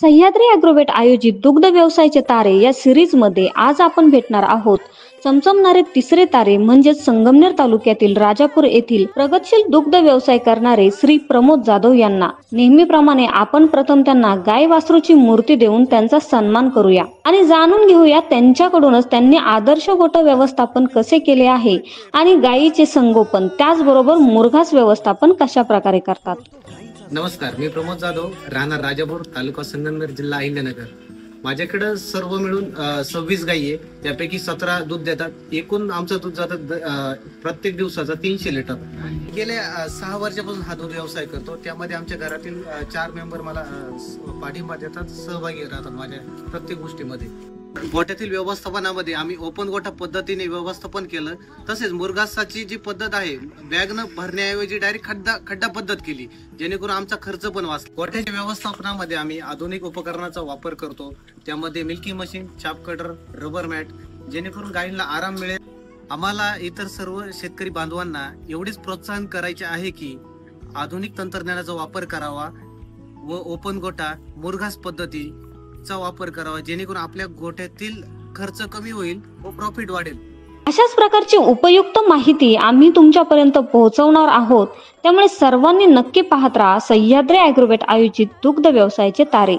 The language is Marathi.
सह्याद्री ॲग्रोवेट आयोजित दुग्ध व्यवसायाचे तारे या सिरीज मध्ये आज आपण भेटणार आहोत चमचमणारे तिसरे तारे म्हणजेच संगमनेर तालुक्यातील राजापूर येथील प्रगतशील दुग्ध व्यवसाय करणारे श्री प्रमोद जाधव यांना। नेहमीप्रमाणे आपण प्रथम त्यांना गाय वासरूची मूर्ती देऊन त्यांचा सन्मान करूया आणि जाणून घेऊया त्यांच्याकडूनच त्यांनी आदर्श गोट व्यवस्थापन कसे केले आहे आणि गायीचे संगोपन त्याचबरोबर मुरघास व्यवस्थापन कशा प्रकारे करतात। नमस्कार, मी प्रमोद जाधव, राहणार राजापूर, तालुका संगमनेर, जिल्हा अहिल्यानगर। माझ्याकडे सर्व मिळून 26 गायी आहे, त्यापैकी 17 दूध देतात। एकूण आमचं दूध जातं प्रत्येक दिवसाचा 300 लिटर। गेल्या 6 वर्षापासून हा दूध व्यवसाय करतो। त्यामध्ये आमच्या घरातील 4 मेंबर मला पाठिंबा देतात, सहभागी राहतात माझ्या प्रत्येक गोष्टीमध्ये। गोठ्यातील व्यवस्थापनामध्ये आम्ही ओपन गोठा पद्धतीने व्यवस्थापन केलं। तसेच मुरघासाची जी पद्धत आहे, बॅग न भरण्याऐवजी डायरेक्ट खड्डा पद्धत केली, जेणेकरून आमचा खर्च पण वाचला। गोठ्याच्या व्यवस्थापनामध्ये आम्ही आधुनिक उपकरणाचा वापर करतो, त्यामध्ये मिल्की मशीन, चाप कटर, रबर मॅट, जेणेकरून गायींना आराम मिळेल। आम्हाला इतर सर्व शेतकरी बांधवांना एवढेच प्रोत्साहन करायचे आहे की आधुनिक तंत्रज्ञानाचा वापर करावा व ओपन गोठा मुरघास पद्धतीचा वापर करावा, जेणेकरून आपल्या गोठ्यातील खर्च कमी होईल व प्रॉफिट वाढेल। अशाच प्रकारची उपयुक्त माहिती आम्ही तुमच्यापर्यंत पोहोचवणार आहोत, त्यामुळे सर्वांनी नक्की पाहत राहा सह्याद्री ॲग्रोवेट आयोजित दुग्ध व्यवसायाचे तारे।